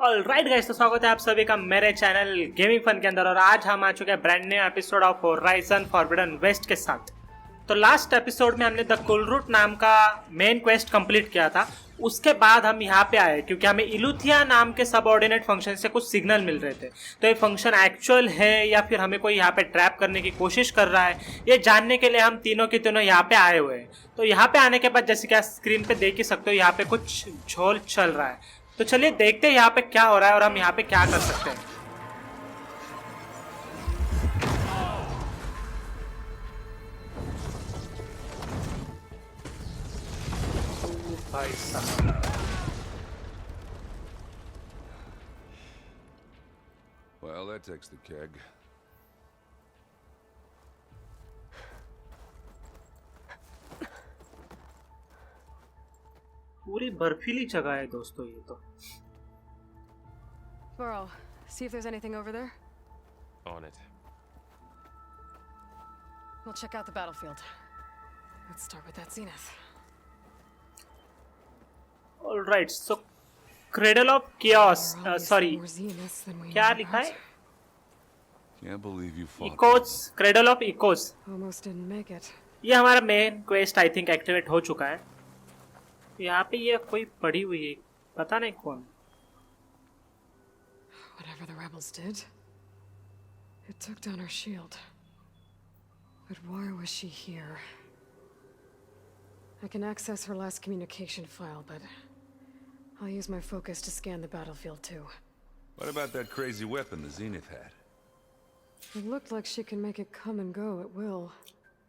Alright guys, तो स्वागत है आप सभी का मेरे चैनल गेमिंग फन के अंदर। और आज हम आ चुके हैं brand new episode of Horizon Forbidden West के साथ। तो लास्ट एपिसोड में हमने द कुलरूट नाम का मेन क्वेस्ट कंप्लीट किया था। उसके बाद हम यहाँ पे आए क्योंकि हमें इलुथिया नाम के सबऑर्डिनेट फंक्शन से कुछ सिग्नल मिल रहे थे। तो ये फंक्शन एक्चुअल है या फिर हमें कोई यहाँ पे ट्रैप करने की कोशिश कर रहा है, ये जानने के लिए हम तीनों के तीनों यहाँ पे आए हुए हैं। तो यहाँ पे आने के बाद जैसे कि आप स्क्रीन पे देख ही सकते हो, यहाँ पे कुछ झोल चल रहा है। तो चलिए देखते हैं यहाँ पे क्या हो रहा है और हम यहाँ पे क्या कर सकते हैं। भाई साहब, Well, that takes the keg. पूरी बर्फीली जगह है दोस्तों ये तो। Burrow, see if there's anything over there. On it. We'll check out the battlefield. Let's start with that zenith. All right, so Cradle of Chaos, There are sorry, more zeniths than we क्या know लिखा है? about. Can't believe you fought. Echoes, Cradle of Echoes। Almost didn't make it. ये हमारा main quest I think activate हो चुका है। यहाँ पे ये कोई पड़ी हुई है, पता नहीं कौन। Whatever the rebels did, it took down our shield. But why was she here? I can access her last communication file, but I'll use my focus to scan the battlefield too. What about that crazy weapon the Zenith had? It looked like she can make it come and go at will.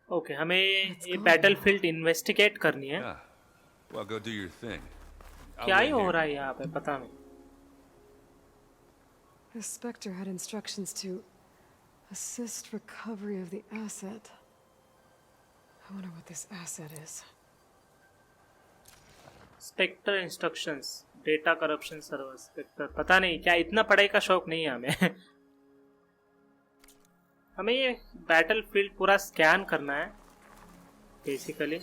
Okay, हमें ये battlefield investigate करनी है। Yeah. Well, go do your thing. क्या ही हो रहा है यहाँ पे पता नहीं। The Spectre had instructions to assist recovery of the asset. I wonder what this asset is. Spectre instructions, data corruption server, spectre पता नहीं क्या, इतना पढ़ाई का शौक नहीं है हमें। हमें ये बैटलफील्ड पूरा स्कैन करना है बेसिकली।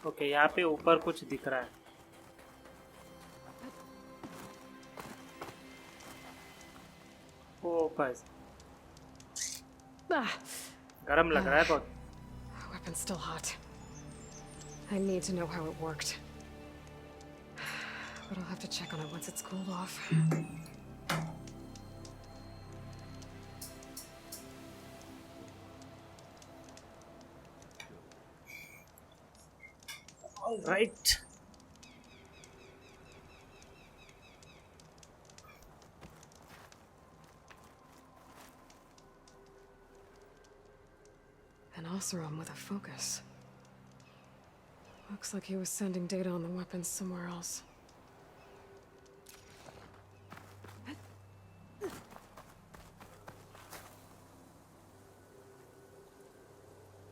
ओके, यहाँ पे ऊपर कुछ दिख रहा है। ओ बस गरम लग रहा है बहुत। Weapon's still hot. I need to know how it worked. But I'll have to check on it once it's cooled off. All right. An Oseram with a focus. Looks like he was sending data on the weapons somewhere else.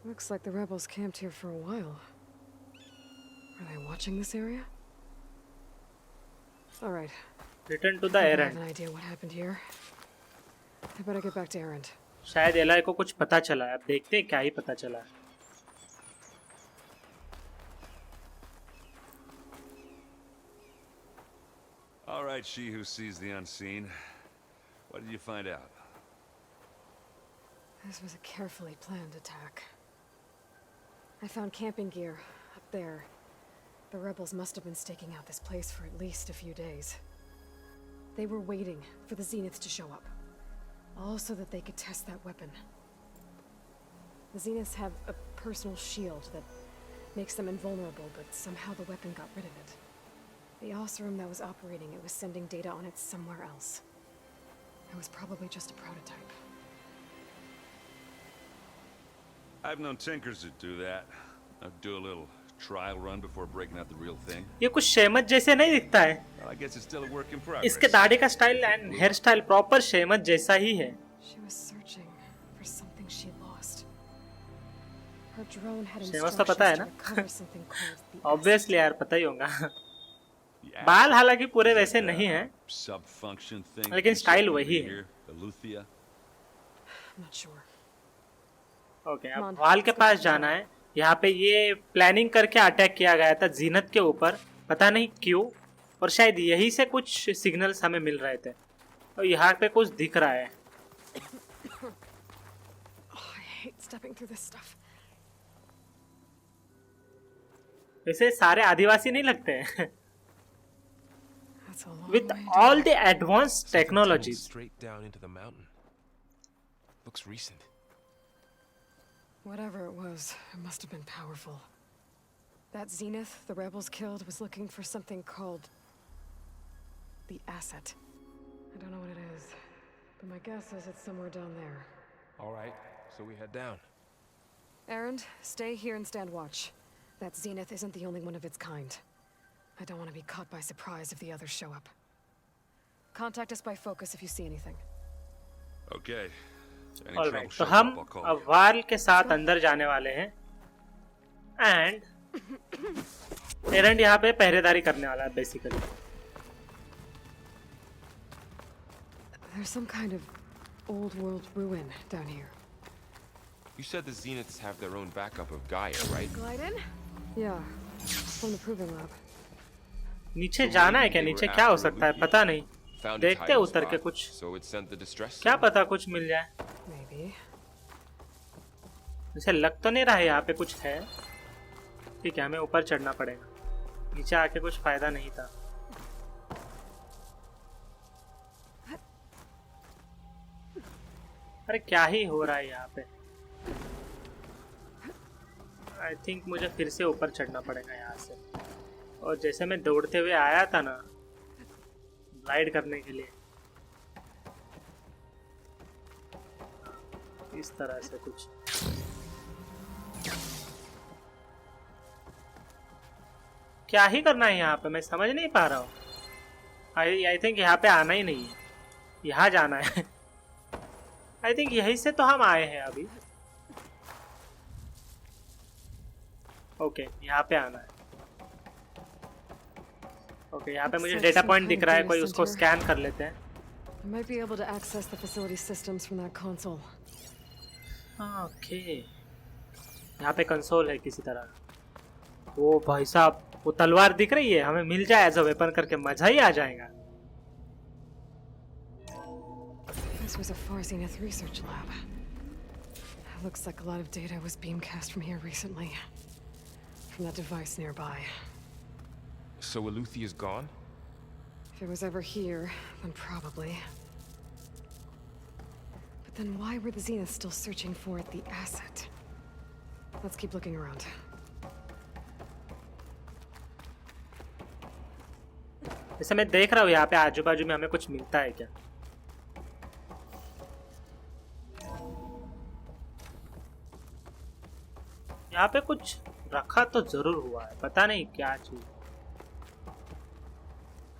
Looks like the rebels camped here for a while. Are they watching this area? All right. Return to the I have errand. an idea what happened here. I better get back to errand. शायद alloy को कुछ पता चला है, अब देखते हैं क्या ही पता चला है। All right, she who sees the unseen. What did you find out? This was a carefully planned attack. I found camping gear up there. The rebels must have been staking out this place for at least a few days. They were waiting for the Zeniths to show up, all so that they could test that weapon. The Zeniths have a personal shield that makes them invulnerable, but somehow the weapon got rid of it. The Oseram that was operating it was sending data on it somewhere else. It was probably just a prototype. I've known tinkers that do that. I'd do a little trial run before breaking out the real thing. ये कुछ शेमत जैसे नहीं दिखता है। Well, I guess it's still a work in progress. इसके दाढ़ी का style and hair style proper शेमत जैसा ही है। She was searching for something she lost. Her drone had शेमत तो पता है instructions ना? to recover something called the obviously यार पता ही होगा। Yeah. बाल हालांकि पूरे वैसे नहीं हैं, Sub-function thing. लेकिन स्टाइल वही है। Here, Aloye. I'm not sure. Okay, अब वाल के पास जाना है यहाँ पे ये प्लानिंग करके अटैक किया गया था जीनत के ऊपर, पता नहीं क्यों, और शायद यही से कुछ सिग्नल्स हमें मिल रहे थे और यहाँ पे कुछ दिख रहा है। Oh, I hate stepping through this stuff. वैसे सारे आदिवासी नहीं लगते हैं। That's a long With way to all go. the advanced Something tunneled technologies, straight down into the mountain. Looks recent. Whatever it was, it must have been powerful. That Zenith the rebels killed was looking for something called the asset. I don't know what it is, but my guess is it's somewhere down there. All right, so we head down. Erend, stay here and stand watch. That Zenith isn't the only one of its kind. I don't want to be caught by surprise if the others show up. Contact us by focus if you see anything. Okay. Any all trouble right, तो shows हम up, I'll call अब you. वाल के साथ अंदर जाने वाले हैं एंड एरंड यहाँ पे पहरेदारी करने वाला है basically. There's some kind of old world ruin down here. You said the Zeniths have their own backup of Gaia, right? Glide in? Yeah, from the proving lab. नीचे जाना है क्या? नीचे क्या हो सकता है पता नहीं, Found its देखते हैं hiding उतर के spot, कुछ, so it sent the distress क्या signal. पता कुछ मिल जाए। Maybe. जैसे लग तो नहीं रहा है यहाँ पे कुछ है। ठीक है, हमें ऊपर चढ़ना पड़ेगा, नीचे आके कुछ फायदा नहीं था। अरे क्या ही हो रहा है यहाँ पे। आई थिंक मुझे फिर से ऊपर चढ़ना पड़ेगा यहाँ से, और जैसे मैं दौड़ते हुए आया था ना राइड करने के लिए, इस तरह से कुछ। क्या ही करना है यहाँ पे, मैं समझ नहीं पा रहा हूँ। आई थिंक यहाँ पे आना ही नहीं है, यहाँ जाना है। आई थिंक यहीं से तो हम आए हैं अभी। ओके, यहाँ पे आना है। ओके, यहाँ पे मुझे डेटा पॉइंट दिख रहा है, कोई उसको स्कैन कर लेते हैं। I might be able to access the facility systems from that console. Okay, यहाँ पे कंसोल है किसी तरह। ओ भाई साहब, वो तलवार दिख रही है, हमें मिल जाए एज अ वेपन करके मजा ही आ जाएगा। This was a far Zenith research lab. It looks like a lot of data was beamcast from here recently. From that device nearby. So Aloy is gone? If it was ever here, then probably. But then why were the Zeniths still searching for the asset? Let's keep looking around. जैसे मैं देख रहा हूँ यहाँ पे आजू बाजू में हमें कुछ मिलता है क्या? यहाँ पे कुछ रखा तो जरूर हुआ है, पता नहीं क्या चीज।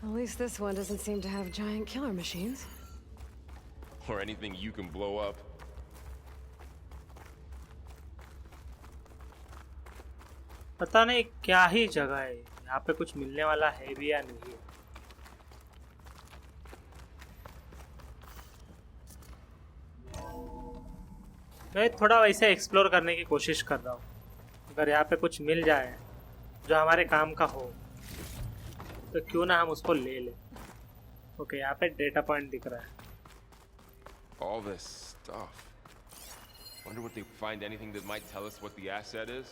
At least this one doesn't seem to have giant killer machines. Or anything you can blow up? पता नहीं क्या ही जगह है, यहाँ पे कुछ मिलने वाला है भी या नहीं है। मैं थोड़ा वैसे एक्सप्लोर करने की कोशिश कर रहा हूँ, अगर यहाँ पे कुछ मिल जाए जो हमारे काम का हो तो क्यों ना हम उसको ले लें। ओके, यहाँ पे डेटा पॉइंट दिख रहा है। All this stuff. Wonder what they find anything that might tell us what the asset is?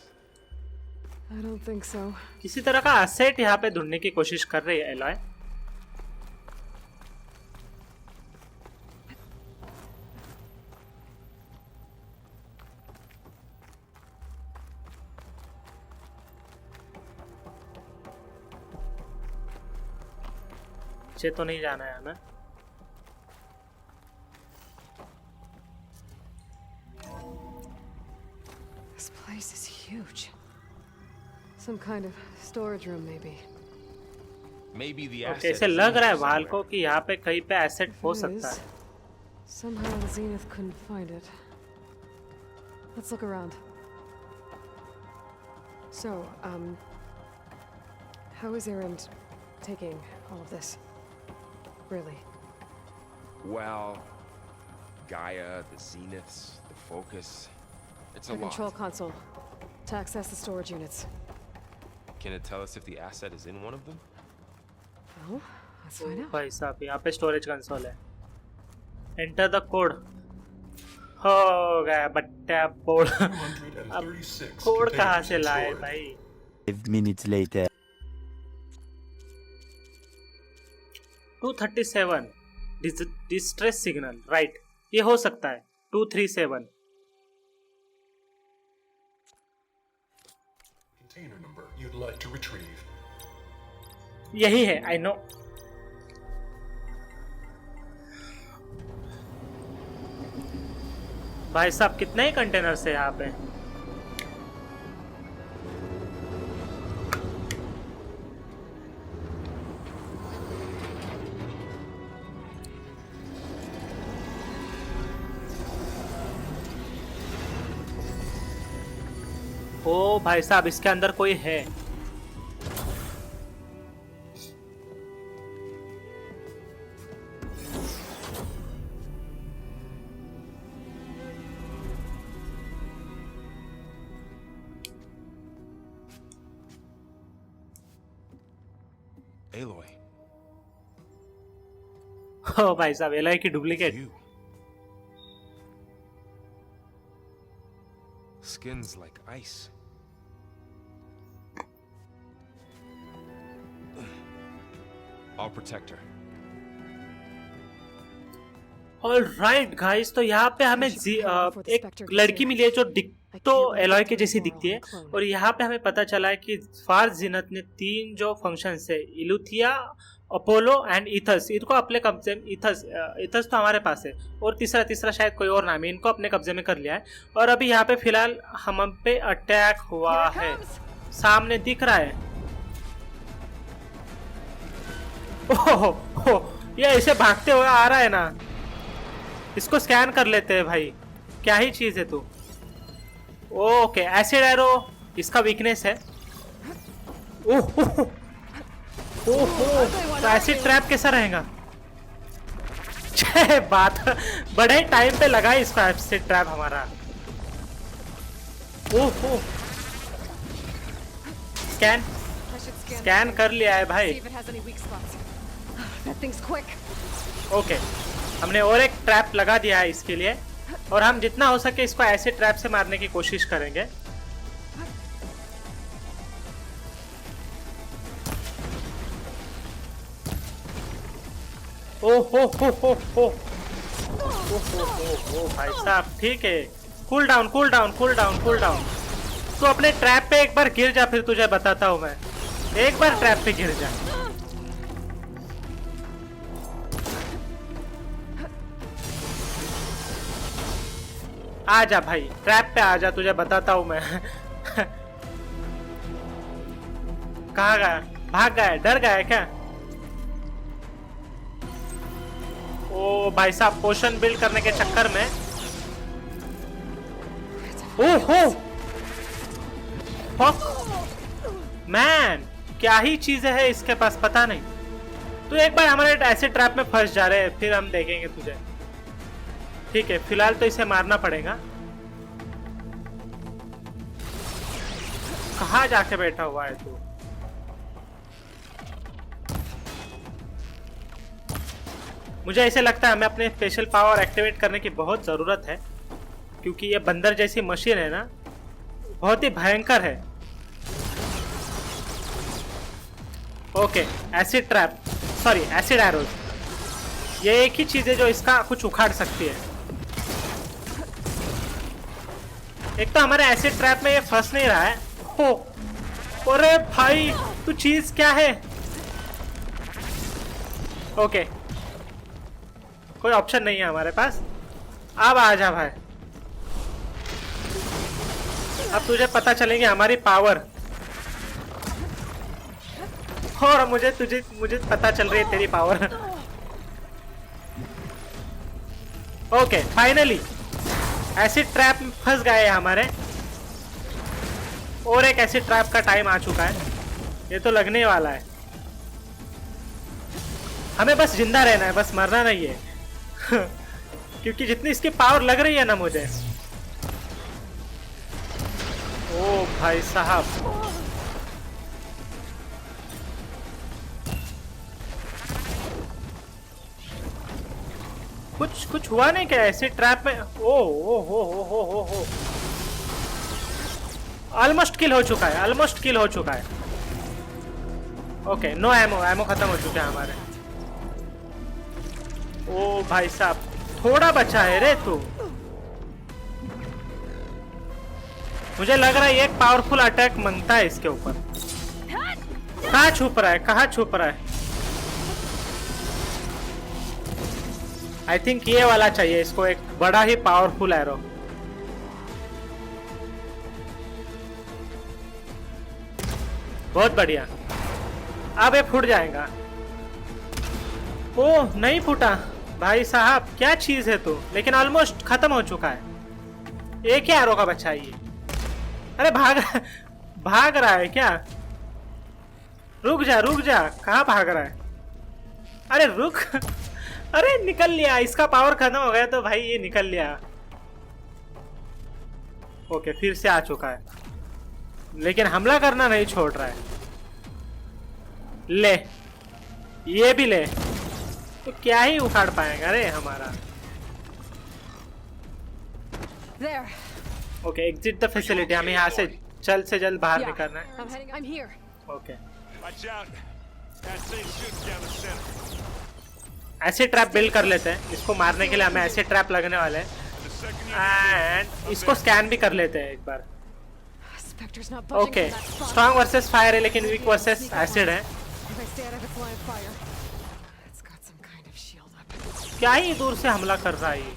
I don't think so. किसी तरह का एसेट यहाँ पे ढूंढने की कोशिश कर रही है एलॉय। नीचे तो नहीं जाना है हमें। This place is huge. Some kind of storage room, maybe. Maybe the okay, asset ऐसे is लग in रहा है here वाल somewhere. को कि यहाँ पे कहीं पे एसेट हो It सकता is. है। Somehow the Zenith couldn't find it. Let's look around. So, how is Erend taking all of this? Really? Well, Gaia, the Zeniths, the Focus. It's a The control lot. console. to access the storage units. Can it tell us if the asset is in one of them? Well, let's find out. भाई साहब यहाँ पे storage console है। Enter the code. हो गया बट्टा board. अब code कहाँ से लाए भाई? 5 minutes later. 237 distress signal, right, ये हो सकता है 237। Container number you'd like to retrieve. यही है, आई नो। भाई साहब कितने ही कंटेनर्स है यहाँ पे। ओ भाई साहब इसके अंदर कोई है। Aloy. ओ भाई साहब एलॉय की duplicate. You. Skin's like ice. I'll protect her. Alright guys, तो यहाँ पे हमें एक लड़की मिली है जो तो एलॉय के जैसी दिखती है, और यहाँ पे हमें पता चला है कि फार जिनत ने 3 जो फंक्शंस है, इलुथिया, अपोलो एंड इथस, इनको अपने कब्जे में, इथस तो हमारे पास है, और तीसरा शायद कोई और नाम है, इनको अपने कब्जे में कर लिया है। और अभी यहाँ पे फिलहाल हम पे अटैक हुआ है, सामने दिख रहा है। ओह, ये ऐसे भागते हुए आ रहा है ना, इसको स्कैन कर लेते हैं भाई, क्या ही चीज है तू। ओके, एसिड एरो इसका वीकनेस है। ओह तो एसिड ट्रैप कैसा रहेगा? बात बड़े टाइम पे लगा इसको एसिड ट्रैप हमारा। ओह स्कैन कर लिया है भाई। ओके, हमने और एक ट्रैप लगा दिया है इसके लिए, और हम जितना हो सके इसको ऐसे ट्रैप से मारने की कोशिश करेंगे। ओ भाई साहब, ठीक है, कूल डाउन। तू अपने ट्रैप पे एक बार गिर जा, फिर तुझे बताता हूं मैं। एक बार ट्रैप पे गिर जा। आ जा भाई, ट्रैप पे आ जा, तुझे बताता हूं मैं। कहाँ गया? भाग गया? डर गया है क्या? ओ भाई साहब, पोशन बिल्ड करने के चक्कर में। ओहो मैन, क्या ही चीजें है इसके पास, पता नहीं। तू एक बार हमारे ऐसे ट्रैप में फंस जा रहे हैं, फिर हम देखेंगे तुझे। ठीक है, फिलहाल तो इसे मारना पड़ेगा। कहाँ जाके बैठा हुआ है तू? मुझे ऐसे लगता है हमें अपने स्पेशल पावर एक्टिवेट करने की बहुत जरूरत है, क्योंकि ये बंदर जैसी मशीन है ना, बहुत ही भयंकर है। Okay, acid trap, sorry acid arrows, ये एक ही चीज है जो इसका कुछ उखाड़ सकती है। एक तो हमारे एसिड ट्रैप में ये फंस नहीं रहा है। हो, अरे भाई तू चीज क्या है? ओके, कोई ऑप्शन नहीं है हमारे पास। अब आ जा भाई, अब तुझे पता चलेगी हमारी पावर, और मुझे पता चल रही है तेरी power. Okay, finally acid trap में फंस गए हमारे, और एक एसिड ट्रैप का टाइम आ चुका है। ये तो लगने वाला है, हमें बस जिंदा रहना है, बस मरना नहीं है। क्योंकि जितनी इसकी पावर लग रही है ना मुझे। ओ भाई साहब, कुछ हुआ नहीं क्या ऐसे ट्रैप में? ओ हो। ऑलमोस्ट किल हो चुका है, ऑलमोस्ट किल हो चुका है। ओके, नो एमो, एमो खत्म हो चुके हैं हमारे। ओ भाई साहब, थोड़ा बचा है रे तू। मुझे लग रहा है ये एक पावरफुल अटैक मांगता है इसके ऊपर। कहाँ छुप रहा है, कहाँ छुप रहा है? आई थिंक ये वाला चाहिए इसको, एक बड़ा ही पावरफुल एरो। बहुत बढ़िया, अब ये फूट जाएगा। ओह नहीं फूटा भाई साहब, क्या चीज है तू। लेकिन ऑलमोस्ट खत्म हो चुका है। एक ही एरो का बचा है ये। अरे भाग रहा है क्या? रुक जा, कहाँ भाग रहा है? अरे रुक। अरे निकल लिया, इसका पावर खत्म हो गया तो भाई ये निकल लिया। ओके, फिर से आ चुका है, लेकिन हमला करना नहीं छोड़ रहा है। ले, ये भी ले, तो क्या ही उखाड़ पाएगा रे हमारा। Okay, exit the facility. हमें यहाँ से जल्द से जल्द बाहर निकलना है। ओके, ऐसे ट्रैप बिल्ड कर लेते हैं। इसको मारने के लिए हमें ऐसे ट्रैप लगने वाले हैं। एंड इसको स्कैन भी कर लेते हैं एक बार। ओके, स्ट्रॉन्ग वर्सेस फायर है, लेकिन वीक वर्सेस एसिड है। क्या ही दूर से हमला कर रहा है ये।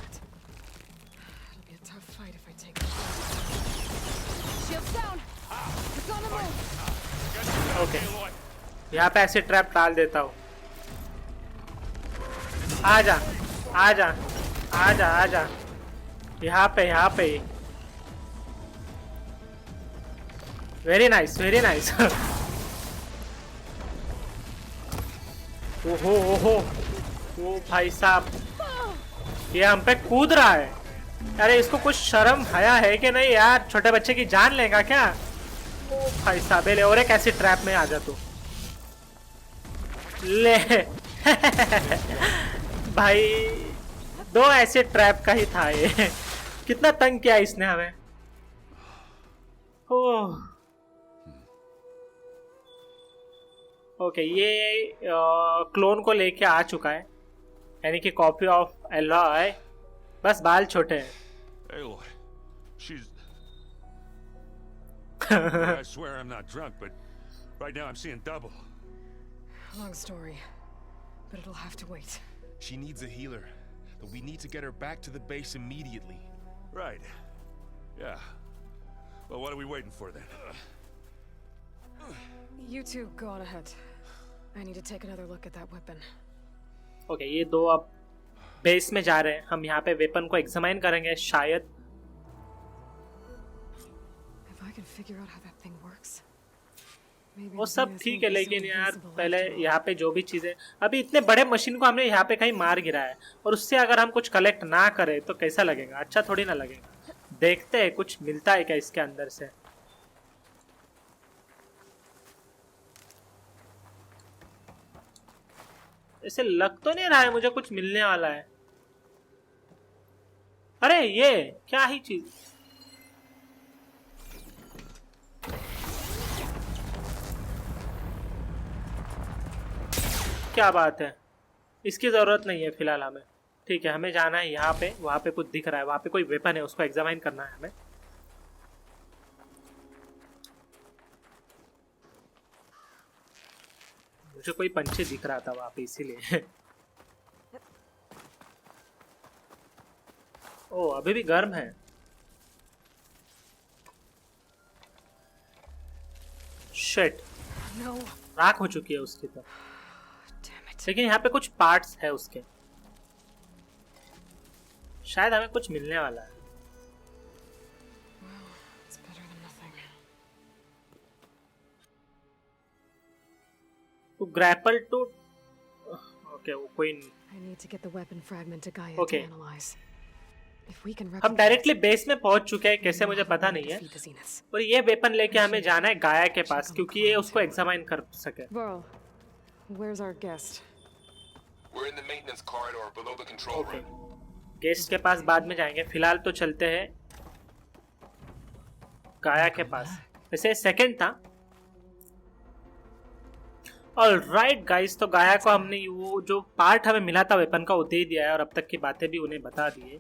ओके, यहाँ पे ऐसे ट्रैप डाल देता हूँ। आजा आजा आजा आजा, यहाँ पे। Very nice, very nice. ओहो ओहो, ओ भाई साहब, ये हम पे कूद रहा है। अरे इसको कुछ शर्म हया है कि नहीं यार? छोटे बच्चे की जान लेगा क्या? ओ भाई साहब, ले और एक ऐसी ट्रैप में आ जा तू। ले। भाई दो ऐसे ट्रैप का ही था ये। कितना तंग किया इसने हमें। ओह ओके, ये क्लोन को लेके आ चुका है, यानी कि कॉपी ऑफ एलॉय। बस बाल छोटे हैं। Aloy, she's... I swear I'm not drunk, but right now I'm seeing double. Long story, but it'll have to wait. She needs a healer, but we need to get her back to the base immediately. Right. Yeah. Well, what are we waiting for then? You two go on ahead. I need to take another look at that weapon. Okay, ये दो अब base में जा रहे हैं। हम यहाँ पे वेपन को एग्जामाइन करेंगे शायद। If I can figure out how that thing works. वो सब ठीक है, लेकिन यार पहले यहाँ पे जो भी चीजें, अभी इतने बड़े मशीन को हमने यहाँ पे कहीं मार गिरा है, और उससे अगर हम कुछ कलेक्ट ना करें तो कैसा लगेगा? अच्छा थोड़ी ना लगेगा। देखते हैं कुछ मिलता है क्या इसके अंदर से। ऐसे लग तो नहीं रहा है मुझे कुछ मिलने वाला है। अरे ये क्या ही चीज। क्या बात है, इसकी जरूरत नहीं है फिलहाल हमें। ठीक है, हमें जाना है यहाँ पे। वहां पे कुछ दिख रहा है, वहां पे कोई वेपन है, उसको एग्जामाइन करना है हमें। मुझे कोई पंछी दिख रहा था वहां पे, इसीलिए। ओ अभी भी गर्म है। Shit, No. राख हो चुकी है उसकी तो। Damn it. लेकिन यहाँ पे कुछ पार्ट्स है उसके, शायद हमें कुछ मिलने वाला है। It's better than nothing. To grapple to... Okay, वो कोई I need to get the weapon fragment to Gaia Okay. to analyze. If If we can हम recognize डायरेक्टली बेस में पहुंच चुके हैं, कैसे मुझे पता नहीं है। defeat the Zeniths. और ये वेपन लेके हमें जाना है गाया के पास, क्योंकि ये उसको एग्जामाइन कर सके। Varl, where's our guest? We're in the maintenance corridor below the control okay, room. Guest के पास बाद में जाएंगे, फिलहाल तो चलते हैं गाया के पास। वैसे सेकंड था। ऑलराइट गाइस, तो गाया को हमने वो जो पार्ट हमें मिला था वेपन का वो दे दिया है और अब तक की बातें भी उन्हें बता दी है।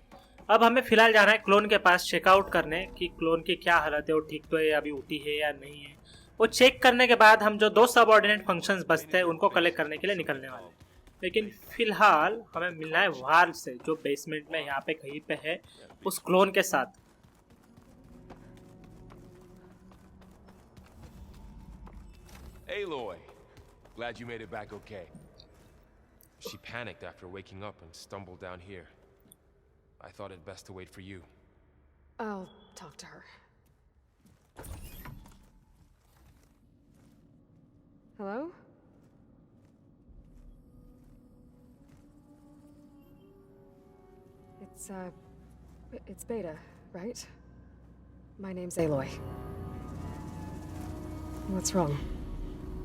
अब हमें फिलहाल जाना है क्लोन के पास चेकआउट करने कि क्लोन की क्या हालत है, वो ठीक तो है, अभी उठी है या नहीं है। वो चेक करने के बाद हम जो 2 सबऑर्डिनेट फंक्शंस बचते हैं उनको कलेक्ट करने के लिए निकलने वाले हैं। लेकिन फिलहाल हमें मिलना है वार्ल से, जो बेसमेंट में यहाँ पे कहीं पे है, उस क्लोन के साथ। Aloy, glad you made it back okay. She panicked after waking up and stumbled down here. I thought it best to wait for you. I'll talk to her. Hello? It's Beta, right? My name's Aloy. What's wrong?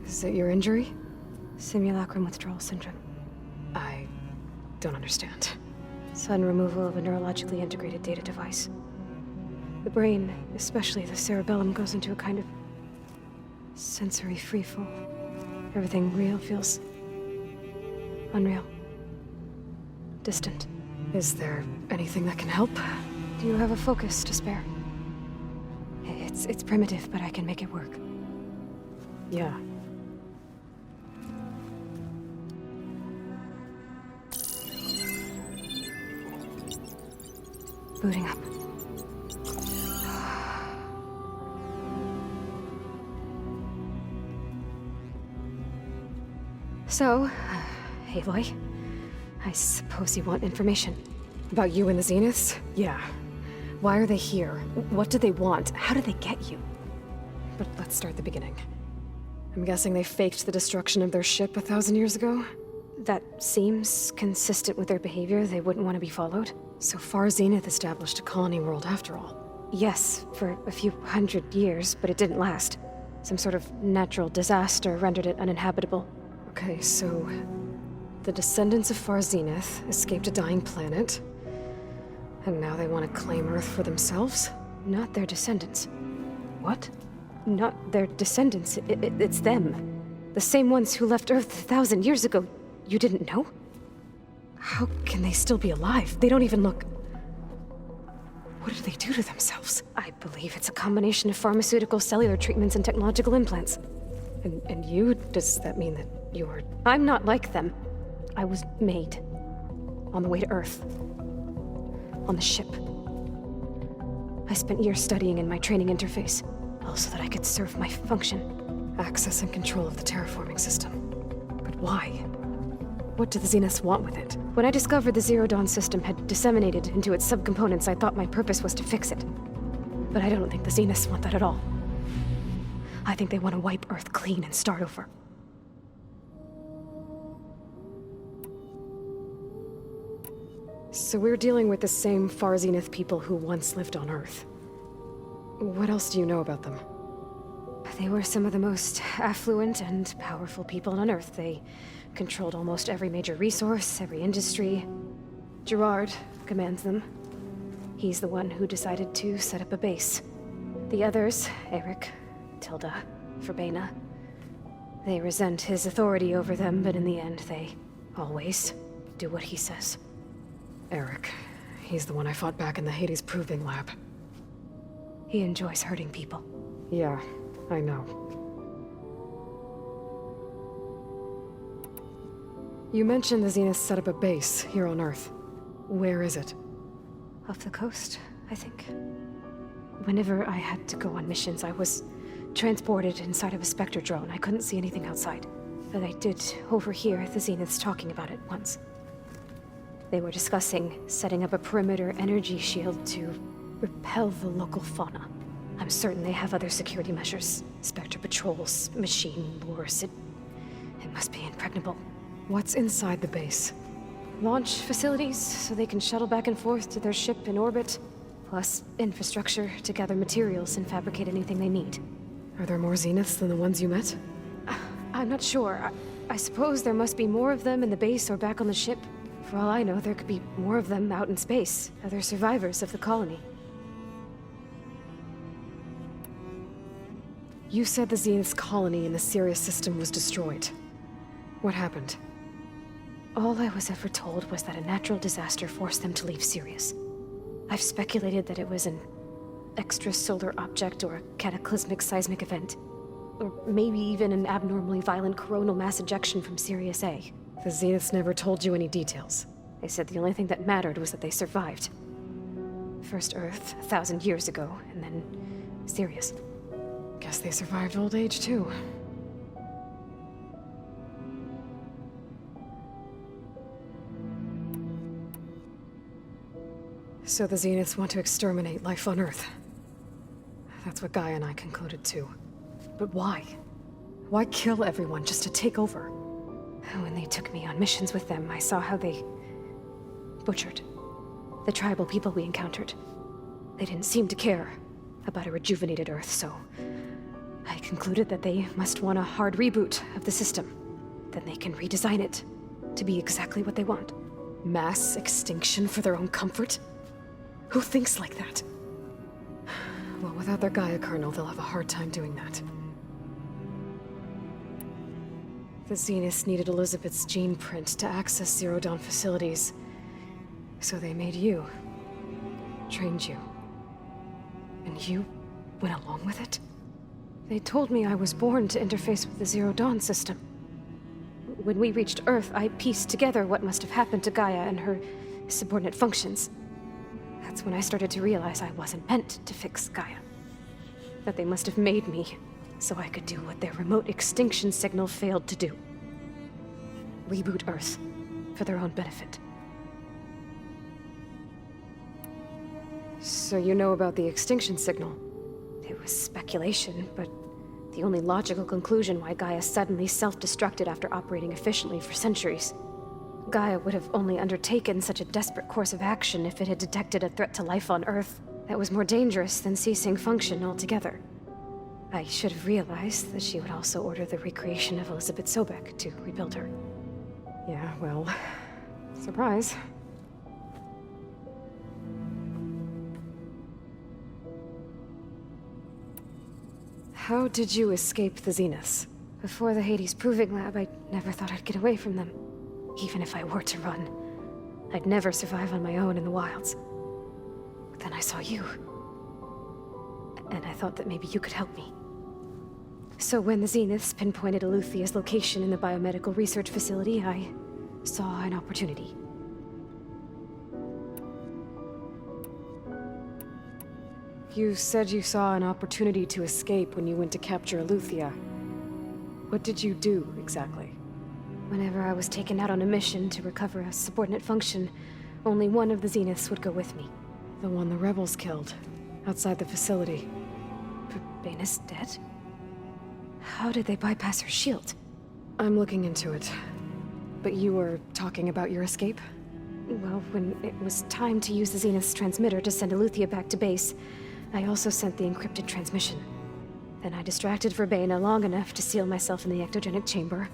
Is it your injury? Simulacrum withdrawal syndrome. I don't understand. Sudden removal of a neurologically integrated data device. The brain, especially the cerebellum, goes into a kind of sensory freefall. Everything real feels unreal. Distant. Is there anything that can help? Do you have a focus to spare? It's primitive, but I can make it work. Yeah. Booting up. So, Aloy, I suppose you want information. About you and the Zeniths? Yeah. Why are they here? What do they want? How did they get you? But let's start at the beginning. I'm guessing they faked the destruction of their ship 1,000 years ago? That seems consistent with their behavior. They wouldn't want to be followed. So far, Zenith established a colony world after all. Yes, for a few hundred years, but it didn't last. Some sort of natural disaster rendered it uninhabitable. Okay, so the descendants of Far Zenith escaped a dying planet, and now they want to claim Earth for themselves? Not their descendants. What? Not their descendants. It's them. The same ones who left Earth 1,000 years ago. You didn't know? How can they still be alive? They don't even look... What did they do to themselves? I believe it's a combination of pharmaceutical, cellular treatments, and technological implants. And you? Does that mean that you're... I'm not like them. I was made. on the way to Earth? On the ship? I spent years studying in my training interface, all so that I could serve my function. Access and control of the terraforming system. But why? What do the Zeniths want with it? When I discovered the Zero Dawn system had disseminated into its subcomponents, I thought my purpose was to fix it. But I don't think the Zeniths want that at all. I think they want to wipe Earth clean and start over. So we're dealing with the same Far Zenith people who once lived on Earth. What else do you know about them? They were some of the most affluent and powerful people on Earth. They controlled almost every major resource, every industry. Gerard commands them. He's the one who decided to set up a base. The others, Eric, Tilda, Verbena, they resent his authority over them, but in the end, they always do what he says. Eric. He's the one I fought back in the Hades Proving Lab. He enjoys hurting people. Yeah, I know. You mentioned the Zenith set up a base here on Earth. Where is it? Off the coast, I think. Whenever I had to go on missions, I was transported inside of a Spectre drone. I couldn't see anything outside. But I did overhear the Zeniths talking about it once. They were discussing setting up a perimeter energy shield to repel the local fauna. I'm certain they have other security measures. Spectre patrols, machine lures. It must be impregnable. What's inside the base? launch facilities so they can shuttle back and forth to their ship in orbit, plus infrastructure to gather materials and fabricate anything they need. Are there more Zeniths than the ones you met? I'm not sure. I suppose there must be more of them in the base or back on the ship. For all I know, there could be more of them out in space, other survivors of the colony. You said the Zenith's colony in the Sirius system was destroyed. What happened? All I was ever told was that a natural disaster forced them to leave Sirius. I've speculated that it was an extrasolar object or a cataclysmic seismic event. Or maybe even an abnormally violent coronal mass ejection from Sirius A. The Zeniths never told you any details. They said the only thing that mattered was that they survived. First Earth, 1,000 years ago, and then Sirius. Guess they survived old age, too. So the Zeniths want to exterminate life on Earth. That's what Gaia and I concluded, too. But why? Why kill everyone just to take over? When they took me on missions with them, I saw how they butchered the tribal people we encountered. They didn't seem to care about a rejuvenated Earth, so I concluded that they must want a hard reboot of the system. Then they can redesign it to be exactly what they want. Mass extinction for their own comfort? Who thinks like that? Well, without their Gaia kernel, they'll have a hard time doing that. The Zeniths needed Elizabeth's gene print to access Zero Dawn facilities. So they made you. Trained you. And you went along with it? They told me I was born to interface with the Zero Dawn system. When we reached Earth, I pieced together what must have happened to Gaia and her subordinate functions. That's when I started to realize I wasn't meant to fix Gaia. That they must have made me so I could do what their remote extinction signal failed to do. Reboot Earth for their own benefit. So you know about the extinction signal? It was speculation, but the only logical conclusion why Gaia suddenly self-destructed after operating efficiently for centuries. Gaia would have only undertaken such a desperate course of action if it had detected a threat to life on Earth that was more dangerous than ceasing function altogether. I should have realized that she would also order the recreation of Elizabeth Sobek to rebuild her. Yeah, well, surprise. How did you escape the Zeniths? Before the Hades Proving Lab, I never thought I'd get away from them. Even if I were to run, I'd never survive on my own in the wilds. But then I saw you. And I thought that maybe you could help me. So when the Zeniths pinpointed Aletheia's location in the biomedical research facility, I saw an opportunity. You said you saw an opportunity to escape when you went to capture Aletheia. What did you do, exactly? Whenever I was taken out on a mission to recover a subordinate function, only one of the Zeniths would go with me. The one the rebels killed, outside the facility. Bana's dead? How did they bypass her shield? I'm looking into it. But you were talking about your escape? Well, when it was time to use the Zenith's transmitter to send Aletheia back to base, I also sent the encrypted transmission. Then I distracted Verbena long enough to seal myself in the ectogenic chamber,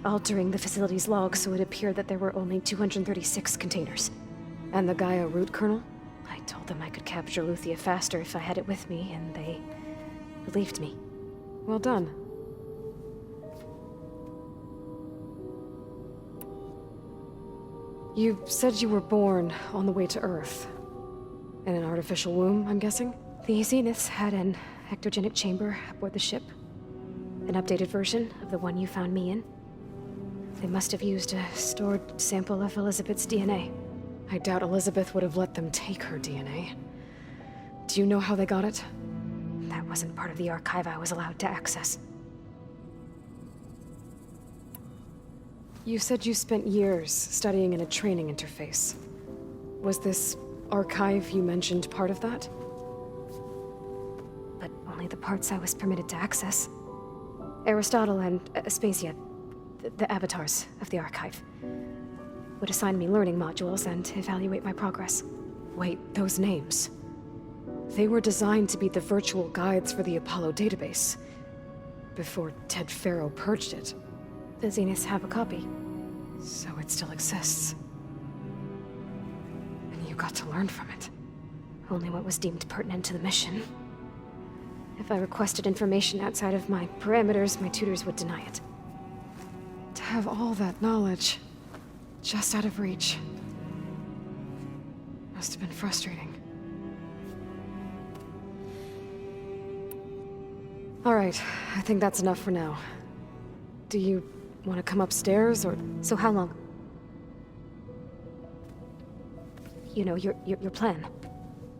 altering the facility's log so it appeared that there were only 236 containers. And the Gaia root kernel? I told them I could capture Aletheia faster if I had it with me, and they believed me. Well done. You said you were born on the way to Earth. In an artificial womb, I'm guessing? The Zeniths had an ectogenic chamber aboard the ship. An updated version of the one you found me in. They must have used a stored sample of Elizabeth's DNA. I doubt Elizabeth would have let them take her DNA. Do you know how they got it? That wasn't part of the archive I was allowed to access. You said you spent years studying in a training interface. Was this archive you mentioned part of that? But only the parts I was permitted to access. Aristotle and Aspasia, the avatars of the archive. would assign me learning modules and evaluate my progress. Wait, those names. They were designed to be the virtual guides for the Apollo database. Before Ted Faro purged it. The Zeniths have a copy. So it still exists. And you got to learn from it. Only what was deemed pertinent to the mission. If I requested information outside of my parameters, my tutors would deny it. To have all that knowledge, just out of reach. Must have been frustrating. Alright, I think that's enough for now. Do you want to come upstairs, or...? So how long? You know, your plan.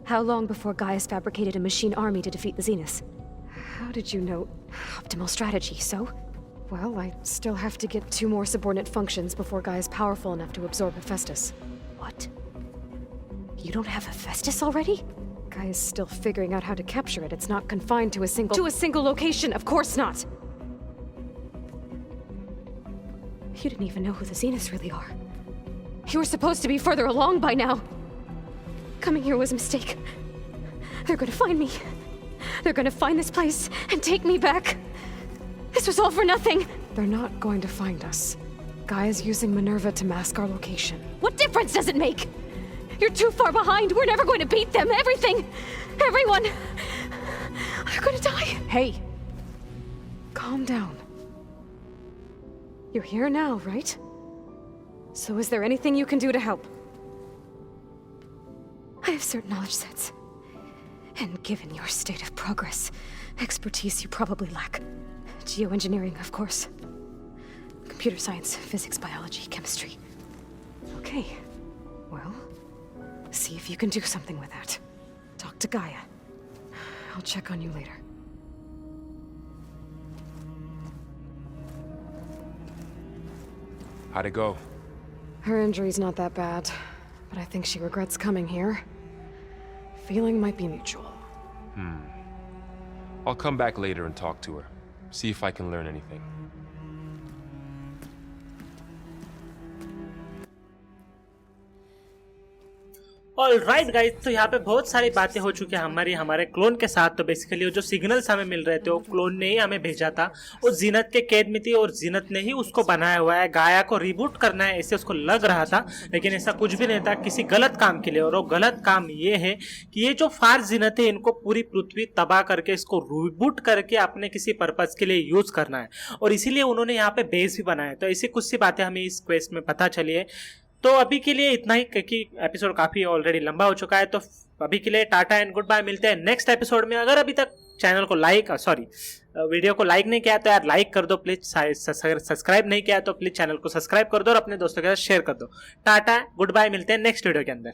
How long before Gaius fabricated a machine army to defeat the Zeniths? How did you know? Optimal strategy, so? Well, I still have to get 2 more subordinate functions before Guy is powerful enough to absorb Hephaestus. What? You don't have Hephaestus already? Guy is still figuring out how to capture it. It's not confined to a single... To a single location! Of course not! You didn't even know who the Zeniths really are. You were supposed to be further along by now! Coming here was a mistake. They're gonna find me. They're gonna find this place and take me back. This was all for nothing. They're not going to find us. Guy is using Minerva to mask our location. What difference does it make? You're too far behind. We're never going to beat them. Everything. Everyone. They're gonna die. Hey. Calm down. You're here now, right? So is there anything you can do to help? I have certain knowledge sets. And given your state of progress, expertise you probably lack. Geoengineering, of course. Computer science, physics, biology, chemistry. Okay. Well, see if you can do something with that. Talk to Gaia. I'll check on you later. How'd it go? Her injury's not that bad, but I think she regrets coming here. Feeling might be mutual. I'll come back later and talk to her. See if I can learn anything. Alright guys, तो यहाँ पे बहुत सारी बातें हो चुकी है हमारे क्लोन के साथ। तो बेसिकली वो जो सिग्नल्स हमें मिल रहे थे वो क्लोन ने ही हमें भेजा था। वो जीनत के कैद में थी और जीनत ने ही उसको बनाया हुआ है। गाया को रिबूट करना है ऐसे उसको लग रहा था, लेकिन ऐसा कुछ भी नहीं था, किसी गलत काम के लिए। और वो गलत काम ये है कि ये जो फार जीनत है इनको पूरी पृथ्वी तबाह करके इसको रिबूट करके अपने किसी पर्पज के लिए यूज करना है, और इसीलिए उन्होंने यहाँ पे बेस भी बनाया। तो ऐसी कुछ सी बातें हमें इस क्वेस्ट में पता चली है। तो अभी के लिए इतना ही, क्योंकि एपिसोड काफी ऑलरेडी लंबा हो चुका है। तो अभी के लिए टाटा एंड गुड बाय, मिलते हैं नेक्स्ट एपिसोड में। अगर अभी तक चैनल को वीडियो को लाइक नहीं किया तो यार लाइक कर दो प्लीज। सब्सक्राइब नहीं किया तो प्लीज चैनल को सब्सक्राइब कर दो और अपने दोस्तों के साथ शेयर कर दो। टाटा गुड बाय, मिलते हैं नेक्स्ट वीडियो के अंदर।